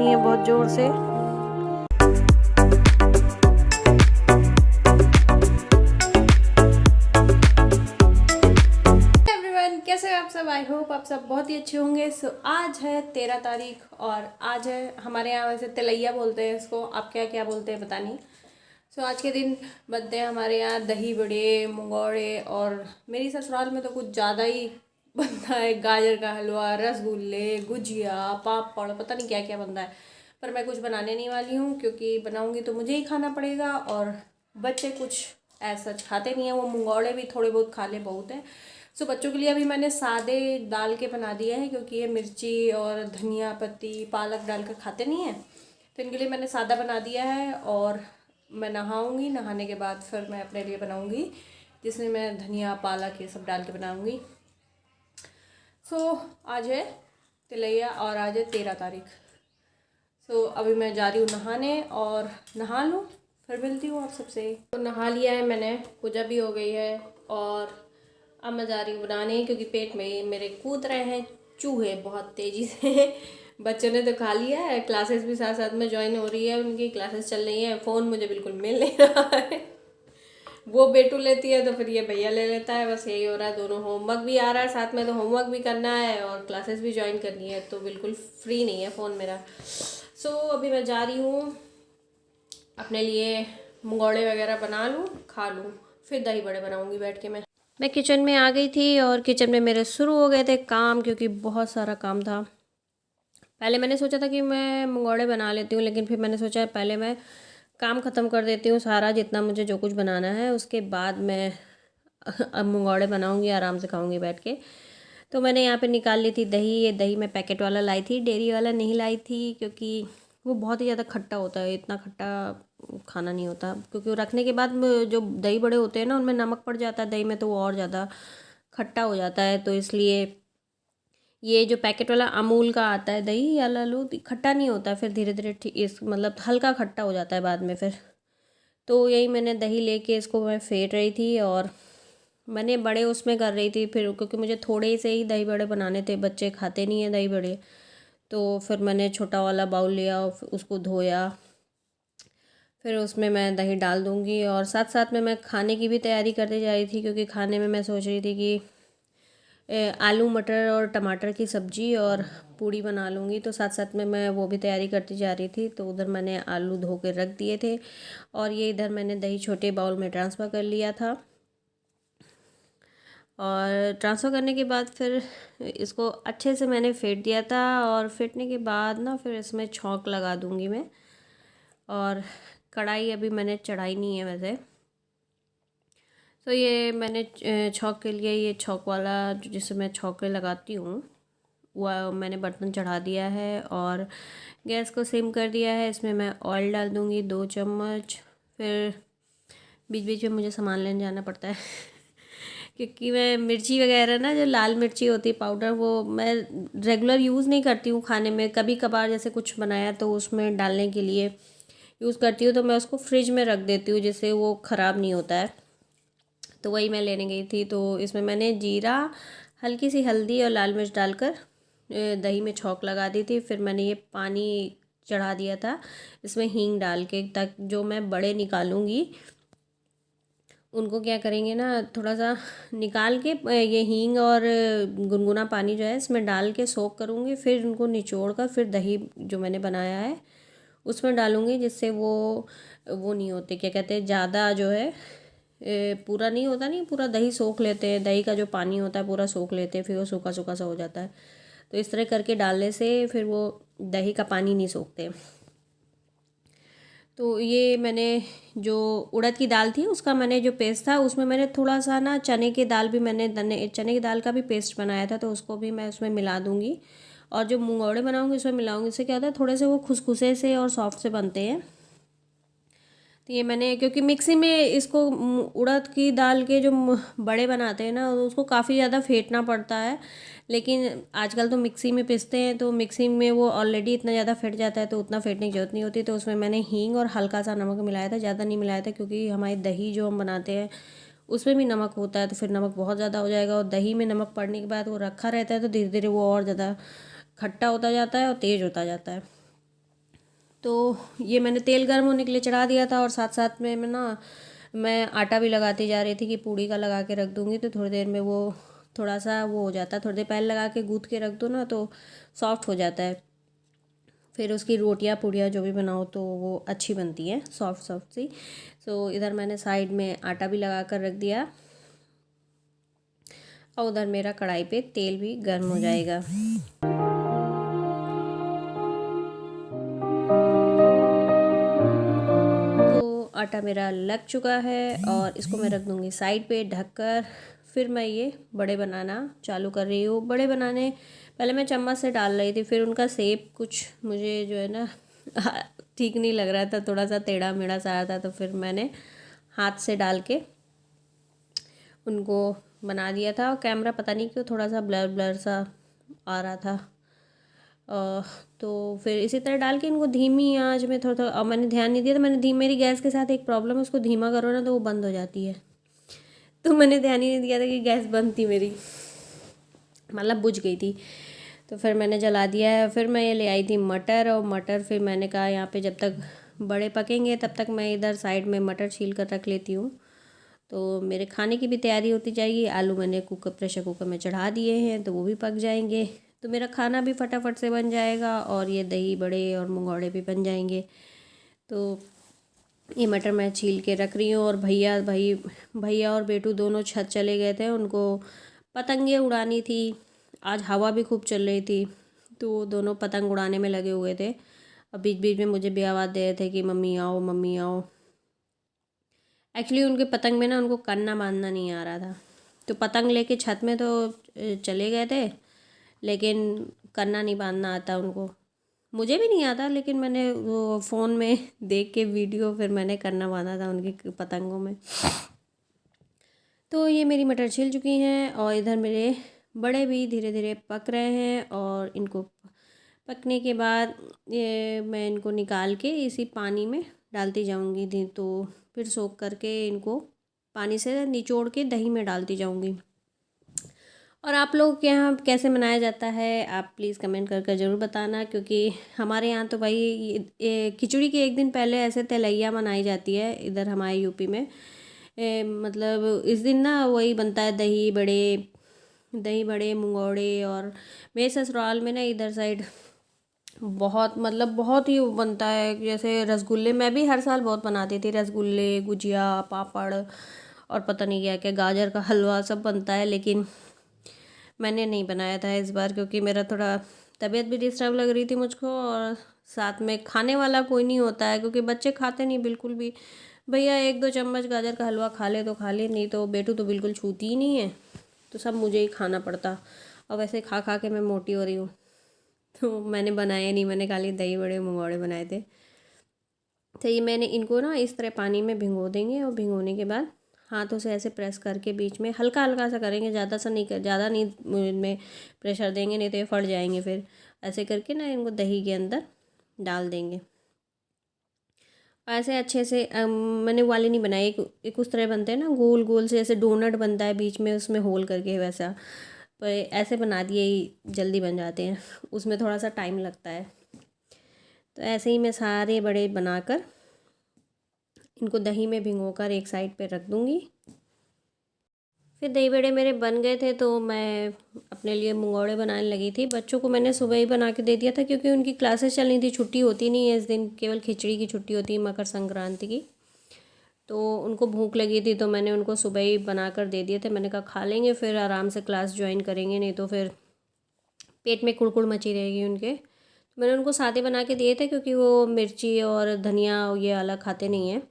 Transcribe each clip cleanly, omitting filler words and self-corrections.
रही है बहुत ज़ोर से। एवरीवन, कैसे हैं आप सब? आई होप आप सब बहुत ही अच्छे होंगे। आज है 13 तारीख और आज है हमारे यहाँ वैसे तिलैया बोलते हैं इसको, आप क्या क्या बोलते हैं पता नहीं। आज के दिन बनते हैं हमारे यहाँ दही बड़े, मंगोड़े और मेरी ससुराल में तो कुछ ज़्यादा ही बनता है। गाजर का हलवा, रसगुल्ले, गुजिया, पापड़, पता नहीं क्या क्या बनता है। पर मैं कुछ बनाने नहीं वाली हूँ क्योंकि बनाऊँगी तो मुझे ही खाना पड़ेगा और बच्चे कुछ ऐसा खाते नहीं हैं। वो मंगोड़े भी थोड़े बहुत खा ले बहुत है। बच्चों के लिए अभी मैंने सादे डाल के बना दिया है क्योंकि ये मिर्ची और धनिया पत्ती पालक डालकर खाते नहीं हैं, तो इनके लिए मैंने सादा बना दिया है। और मैं नहाऊंगी, नहाने के बाद फिर मैं अपने लिए बनाऊंगी जिसमें मैं धनिया पालक ये सब डाल के बनाऊंगी। आज है तिलैया और आज है 13 तारीख। अभी मैं जा रही हूँ नहाने और नहा लूँ फिर मिलती हूँ आप सबसे। नहा लिया है मैंने, पूजा भी हो गई है और अब मैं जा रही हूँ बनाने क्योंकि पेट में मेरे कूद रहे हैं चूहे बहुत तेज़ी से। बच्चों ने तो खा लिया है, क्लासेस भी साथ साथ में ज्वाइन हो रही है, उनकी क्लासेस चल रही हैं। फ़ोन मुझे बिल्कुल मिल नहीं रहा है। वो बेटू लेती है तो फिर ये भैया ले लेता है, बस यही हो रहा है। दोनों होमवर्क भी आ रहा है साथ में, तो होमवर्क भी करना है और क्लासेस भी ज्वाइन करनी है, तो बिल्कुल फ्री नहीं है फ़ोन मेरा। अभी मैं जा रही हूँ अपने लिए मंगोड़े वगैरह बना लूँ, खा लूँ, फिर दही बड़े बनाऊँगी बैठ के। मैं किचन में आ गई थी और किचन में मेरे शुरू हो गए थे काम क्योंकि बहुत सारा काम था। पहले मैंने सोचा था कि मैं मंगोड़े बना लेती हूँ, लेकिन फिर मैंने सोचा पहले मैं काम ख़त्म कर देती हूँ सारा जितना मुझे जो कुछ बनाना है, उसके बाद मैं अब मंगोड़े बनाऊँगी, आराम से खाऊँगी बैठ के। तो मैंने यहाँ पे निकाल ली थी दही। ये दही मैं पैकेट वाला लाई थी, डेयरी वाला नहीं लाई थी क्योंकि वो बहुत ही ज़्यादा खट्टा होता है। इतना खट्टा खाना नहीं होता क्योंकि वो रखने के बाद जो दही बड़े होते हैं ना उनमें नमक पड़ जाता है दही में, तो वो और ज़्यादा खट्टा हो जाता है। तो इसलिए ये जो पैकेट वाला अमूल का आता है दही या लो खट्टा नहीं होता, फिर धीरे धीरे इस मतलब हल्का खट्टा हो जाता है बाद में फिर। तो यही मैंने दही लेके इसको मैं फेंट रही थी और मैंने बड़े उसमें कर रही थी फिर, क्योंकि मुझे थोड़े से ही दही बड़े बनाने थे, बच्चे खाते नहीं हैं दही बड़े। तो फिर मैंने छोटा वाला बाउल लिया, उसको धोया, फिर उसमें मैं दही डाल दूँगी और साथ साथ में मैं खाने की भी तैयारी करते जा रही थी क्योंकि खाने में मैं सोच रही थी कि आलू मटर और टमाटर की सब्ज़ी और पूड़ी बना लूँगी। तो साथ साथ में मैं वो भी तैयारी करती जा रही थी। तो उधर मैंने आलू धो के रख दिए थे और ये इधर मैंने दही छोटे बाउल में ट्रांसफ़र कर लिया था। और ट्रांसफ़र करने के बाद फिर इसको अच्छे से मैंने फेंट दिया था और फेंटने के बाद ना फिर इसमें छौंक लगा दूँगी मैं। और कढ़ाई अभी मैंने चढ़ाई नहीं है वैसे। ये मैंने छौंक के लिए ये छौंक वाला जिसे मैं छौंके लगाती हूँ वह मैंने बर्तन चढ़ा दिया है और गैस को सिम कर दिया है। इसमें मैं ऑयल डाल दूँगी 2 चम्मच। फिर बीच बीच में मुझे सामान लेने जाना पड़ता है क्योंकि मैं मिर्ची वगैरह ना, जो लाल मिर्ची होती है पाउडर, वो मैं रेगुलर यूज़ नहीं करती हूँ खाने में। कभी कभार जैसे कुछ बनाया तो उसमें डालने के लिए यूज़ करती हूँ, तो मैं उसको फ्रिज में रख देती हूँ जिससे वो ख़राब नहीं होता है। तो वही मैं लेने गई थी। तो इसमें मैंने जीरा, हल्की सी हल्दी और लाल मिर्च डालकर दही में छौंक लगा दी थी। फिर मैंने ये पानी चढ़ा दिया था इसमें हींग डाल के, ताकि जो मैं बड़े निकालूंगी उनको क्या करेंगे ना, थोड़ा सा निकाल के ये हींग और गुनगुना पानी जो है इसमें डाल के सोक करूँगी। फिर उनको निचोड़ कर फिर दही जो मैंने बनाया है उसमें डालूँगी, जिससे वो नहीं होते, क्या कहते हैं, ज़्यादा जो है पूरा नहीं होता, नहीं पूरा दही सोख लेते हैं, दही का जो पानी होता है पूरा सोख लेते हैं, फिर वो सूखा सूखा सा हो जाता है। तो इस तरह करके डालने से फिर वो दही का पानी नहीं सोखते। तो ये मैंने जो उड़द की दाल थी उसका मैंने जो पेस्ट था उसमें मैंने थोड़ा सा ना चने की दाल भी मैंने चने की दाल का भी पेस्ट बनाया था, तो उसको भी मैं उसमें मिला दूँगी और जो मंगोड़े बनाऊँगी उसमें मिलाऊँगी। इससे क्या होता है, थोड़े से वो खुसखुसे से और सॉफ्ट से बनते हैं। तो ये मैंने, क्योंकि मिक्सी में इसको उड़द की दाल के जो बड़े बनाते हैं ना उसको काफ़ी ज़्यादा फेंटना पड़ता है, लेकिन आजकल तो मिक्सी में पीसते हैं, तो मिक्सी में वो ऑलरेडी इतना ज़्यादा फेंट जाता है तो उतना फेंटने की ज़रूरत नहीं होती। तो उसमें मैंने हींग और हल्का सा नमक मिलाया था, ज़्यादा नहीं मिलाया था क्योंकि हमारी दही जो हम बनाते हैं उसमें भी नमक होता है, तो फिर नमक बहुत ज़्यादा हो जाएगा और दही में नमक पड़ने के बाद वो रखा रहता है तो धीरे धीरे वो और ज़्यादा खट्टा होता जाता है और तेज़ होता जाता है। तो ये मैंने तेल गर्म होने के लिए चढ़ा दिया था और साथ साथ में मैं आटा भी लगाती जा रही थी कि पूड़ी का लगा के रख दूँगी तो थोड़ी देर में वो थोड़ा सा वो हो जाता है। थोड़ी देर पहले लगा के गूँथ के रख दो ना तो सॉफ्ट हो जाता है, फिर उसकी रोटियां पूड़ियाँ जो भी बनाओ तो वो अच्छी बनती है, सॉफ्ट सॉफ्ट सी। सो इधर मैंने साइड में आटा भी लगा कर रख दिया और उधर मेरा कढ़ाई पे तेल भी गर्म हो जाएगा। तो आटा मेरा लग चुका है और इसको मैं रख दूँगी साइड पे ढककर। फिर मैं ये बड़े बनाना चालू कर रही हूँ। बड़े बनाने पहले मैं चम्मच से डाल रही थी, फिर उनका शेप कुछ मुझे जो है ना ठीक नहीं लग रहा था, थोड़ा सा टेढ़ा मेढ़ा सा आया था, तो फिर मैंने हाथ से डाल के उनको बना दिया था। और कैमरा पता नहीं क्यों थोड़ा सा ब्लर ब्लर सा आ रहा था। तो फिर इसी तरह डाल के इनको धीमी आंच में थोड़ा थोड़ा, मैंने ध्यान नहीं दिया था, मैंने मेरी गैस के साथ एक प्रॉब्लम है, उसको धीमा करो ना तो वो बंद हो जाती है, तो मैंने ध्यान ही नहीं दिया था कि गैस बंद थी मेरी, मतलब बुझ गई थी। तो फिर मैंने जला दिया है। फिर मैं ये ले आई थी मटर, और मटर फिर मैंने कहा यहाँ पे जब तक बड़े पकेंगे तब तक मैं इधर साइड में मटर छील कर रख लेती हूँ, तो मेरे खाने की भी तैयारी होती जाएगी। आलू मैंने प्रेशर कुकर में चढ़ा दिए हैं तो वो भी पक जाएंगे, तो मेरा खाना भी फटाफट से बन जाएगा और ये दही बड़े और मंगौड़े भी बन जाएंगे। तो ये मटर मैं छील के रख रही हूँ। और भैया और बेटू दोनों छत चले गए थे, उनको पतंगे उड़ानी थी। आज हवा भी खूब चल रही थी तो वो दोनों पतंग उड़ाने में लगे हुए थे। और बीच बीच में मुझे भी आवाज़ दे रहे थे कि मम्मी आओ मम्मी आओ। एक्चुअली उनके पतंग में ना उनको कन्ना बांधना नहीं आ रहा था, तो पतंग लेके छत में तो चले गए थे, लेकिन कन्ना नहीं बांधना आता उनको। मुझे भी नहीं आता, लेकिन मैंने वो फ़ोन में देख के वीडियो फिर मैंने कन्ना बांधा था उनकी पतंगों में। तो ये मेरी मटर छिल चुकी हैं और इधर मेरे बड़े भी धीरे धीरे पक रहे हैं। और इनको पकने के बाद ये मैं इनको निकाल के इसी पानी में डालती जाऊंगी, तो फिर सोख करके इनको पानी से निचोड़ के दही में डालती जाऊंगी। और आप लोग के यहाँ कैसे मनाया जाता है आप प्लीज़ कमेंट करके ज़रूर बताना, क्योंकि हमारे यहाँ तो भाई खिचड़ी के एक दिन पहले ऐसे तलैया मनाई जाती है इधर हमारे यूपी में। मतलब इस दिन ना वही बनता है दही बड़े मंगौड़े। और मेरे ससुराल में ना इधर साइड बहुत मतलब बहुत ही बनता है, जैसे रसगुल्ले मैं भी हर साल बहुत बनाती थी, रसगुल्ले गुजिया पापड़ और पता नहीं क्या क्या गाजर का हलवा सब बनता है। लेकिन मैंने नहीं बनाया था इस बार, क्योंकि मेरा थोड़ा तबीयत भी डिस्टर्ब लग रही थी मुझको, और साथ में खाने वाला कोई नहीं होता है क्योंकि बच्चे खाते नहीं बिल्कुल भी। भैया एक दो चम्मच गाजर का हलवा खा ले तो खा ले, नहीं तो बेटू तो बिल्कुल छूती ही नहीं है, तो सब मुझे ही खाना पड़ता। और वैसे खा खा के मैं मोटी हो रही हूँ, तो मैंने बनाए नहीं, मैंने खाली दही बड़े मंगौड़े बनाए थे। तो ये मैंने इनको ना इस तरह पानी में भिगो देंगे, और भिगोने के बाद हाथों से ऐसे प्रेस करके बीच में हल्का हल्का सा करेंगे, ज़्यादा नहीं इनमें प्रेशर देंगे, नहीं तो ये फट जाएंगे। फिर ऐसे करके ना इनको दही के अंदर डाल देंगे। ऐसे अच्छे से मैंने वाले नहीं बनाए, एक उस तरह बनते हैं ना गोल गोल से, ऐसे डोनट बनता है बीच में उसमें होल करके, वैसा पर ऐसे बना दिए ही जल्दी बन जाते हैं, उसमें थोड़ा सा टाइम लगता है। तो ऐसे ही मैं सारे बड़े बनाकर इनको दही में भिगोकर एक साइड पे रख दूँगी। फिर दही बड़े मेरे बन गए थे तो मैं अपने लिए मंगौड़े बनाने लगी थी। बच्चों को मैंने सुबह ही बना के दे दिया था क्योंकि उनकी क्लासेस चल रही थी, छुट्टी होती नहीं है इस दिन, केवल खिचड़ी की छुट्टी होती है मकर संक्रांति की। तो उनको भूख लगी थी तो मैंने उनको सुबह ही बना कर दे दिए थे। मैंने कहा खा लेंगे फिर आराम से क्लास ज्वाइन करेंगे, नहीं तो फिर पेट में कुड़कुड़ मची रहेगी उनके। तो मैंने उनको सादे बना के दिए थे क्योंकि वो मिर्ची और धनिया ये अलग खाते नहीं हैं।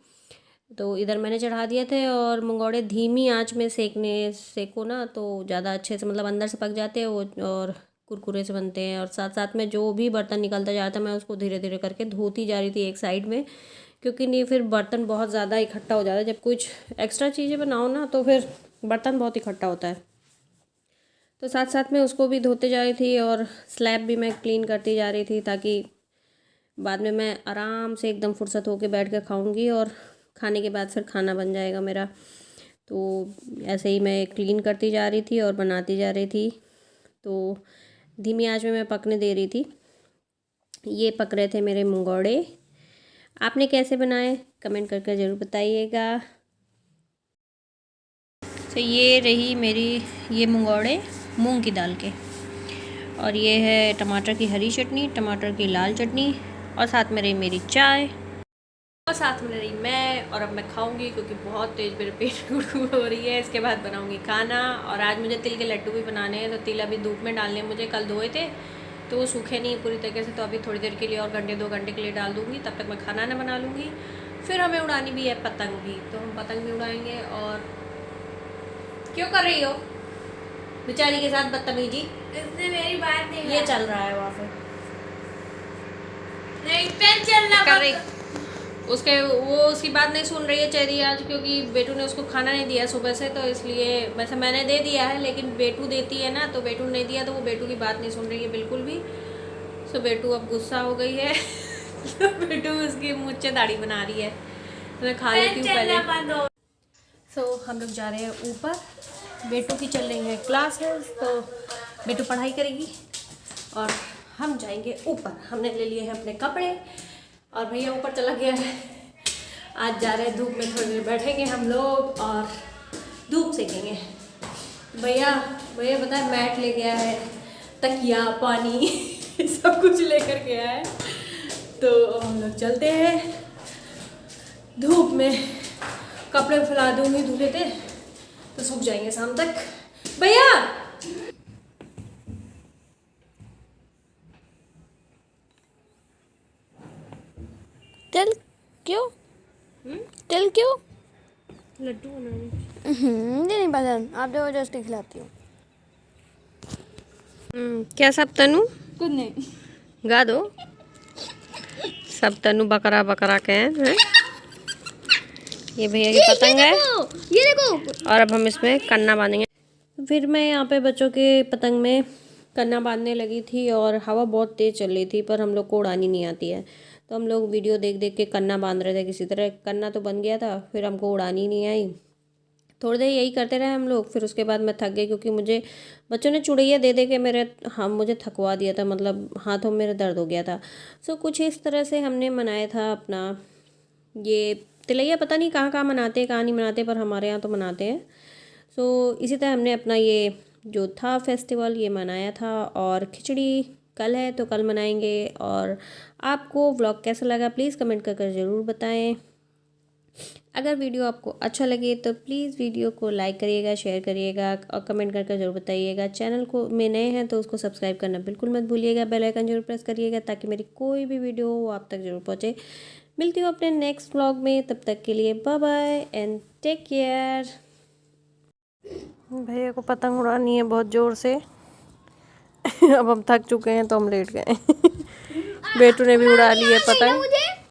तो इधर मैंने चढ़ा दिए थे, और मंगौड़े धीमी आंच में सेको ना तो ज़्यादा अच्छे से मतलब अंदर से पक जाते हैं वो, और कुरकुरे से बनते हैं। और साथ साथ में जो भी बर्तन निकलता जा रहा था मैं उसको धीरे धीरे करके धोती जा रही थी एक साइड में, क्योंकि नहीं फिर बर्तन बहुत ज़्यादा इकट्ठा हो जाता है। जब कुछ एक्स्ट्रा चीज़ें बनाओ ना तो फिर बर्तन बहुत इकट्ठा होता है। तो साथ साथ में उसको भी धोते जा रही थी, और स्लैब भी मैं क्लीन करती जा रही थी, ताकि बाद में मैं आराम से एकदम फुर्सत होकर बैठ कर खाऊंगी, और खाने के बाद फिर खाना बन जाएगा मेरा। तो ऐसे ही मैं क्लीन करती जा रही थी और बनाती जा रही थी। तो धीमी आंच में मैं पकने दे रही थी। ये पक रहे थे मेरे मंगौड़े आपने कैसे बनाए कमेंट करके ज़रूर बताइएगा। तो ये रही मेरी ये मंगोड़े मूंग की दाल के, और ये है टमाटर की हरी चटनी, टमाटर की लाल चटनी, और साथ में रही मेरी चाय, और साथ में रही मैं। और अब मैं खाऊंगी क्योंकि बहुत तेज़ मेरे पेट में गुड़गुड़ हो रही है। इसके बाद बनाऊंगी खाना। और आज मुझे तिल के लड्डू भी बनाने हैं, तो तिल अभी धूप में डालने, मुझे कल धोए थे तो वो सूखे नहीं पूरी तरीके से, तो अभी थोड़ी देर के लिए और घंटे 2 घंटे के लिए डाल दूँगी। तब तक मैं खाना ना बना लूँगी। फिर हमें उड़ानी भी है पतंग भी, तो हम पतंग भी उड़ाएंगे। और क्यों कर रही हो बेचारी के साथ बदतमीजी? इसने मेरी बात नहीं ये चल रहा है वहाँ पे नहीं पेन चलना कर रही उसके, वो उसकी बात नहीं सुन रही है चेरी आज, क्योंकि बेटू ने उसको खाना नहीं दिया सुबह से, तो इसलिए वैसे मैंने दे दिया है, लेकिन बेटू देती है ना, तो बेटू नहीं दिया तो वो बेटू की बात नहीं सुन रही है बिल्कुल भी। सो बेटू अब गुस्सा हो गई है तो बेटू उसकी मुझसे दाढ़ी बना रही है, तो मैं खा लेती हूँ पहले। सो हम लोग जा रहे हैं ऊपर, बेटू की चल रही है क्लासेस, तो बेटू पढ़ाई करेगी और हम जाएंगे ऊपर। हमने ले लिए हैं अपने कपड़े और भैया ऊपर चला गया है। आज जा रहे हैं धूप में, थोड़ी देर बैठेंगे हम लोग और धूप सेकेंगे। भैया पता है मैट ले गया है, तकिया, पानी सब कुछ लेकर गया है। तो हम लोग चलते हैं धूप में। कपड़े फैला दूंगी धुले थे तो सूख जाएंगे शाम तक। भैया तिल क्यों? तिल क्यों? लड्डू बनाने मुझे नहीं पसंद, आप जबरदस्ती खिलाती हो। क्या सब तनु कुछ नहीं, गा दो। सब तनु बकरा बकरा के हैं। ये भैया की पतंग है, ये देखो। और अब हम इसमें कन्ना बांधेंगे। फिर मैं यहाँ पे बच्चों के पतंग में कन्ना बांधने लगी थी, और हवा बहुत तेज़ चल रही थी, पर हम लोग को उड़ानी नहीं आती है, तो हम लोग वीडियो देख देख के कन्ना बांध रहे थे किसी तरह। कन्ना तो बन गया था, फिर हमको उड़ानी नहीं आई। थोड़ी देर यही करते रहे हम लोग, फिर उसके बाद मैं थक गई, क्योंकि मुझे बच्चों ने चुड़ैया दे दे के मुझे थकवा दिया था, मतलब हाथों में मेरे दर्द हो गया था। सो कुछ इस तरह से हमने मनाया था अपना ये तिलैया। पता नहीं कहाँ कहाँ मनाते हैं, कहाँ नहीं मनाते, पर हमारे यहाँ तो मनाते हैं। सो इसी तरह हमने अपना ये जो था फेस्टिवल ये मनाया था। और खिचड़ी कल है तो कल मनाएंगे। और आपको व्लॉग कैसा लगा प्लीज़ कमेंट कर ज़रूर बताएं। अगर वीडियो आपको अच्छा लगे तो प्लीज़ वीडियो को लाइक करिएगा, शेयर करिएगा, और कमेंट कर ज़रूर बताइएगा। चैनल को में नए हैं तो उसको सब्सक्राइब करना बिल्कुल मत भूलिएगा। बेल आइकन जरूर प्रेस करिएगा, ताकि मेरी कोई भी वीडियो हो वो आप तक जरूर पहुँचे। मिलती हूँ अपने नेक्स्ट व्लॉग में, तब तक के लिए bye bye and take care. भैया को पतंग उड़ानी है बहुत ज़ोर से अब हम थक चुके हैं तो हम लेट गए बेटू ने भी उड़ा ली है पतंग।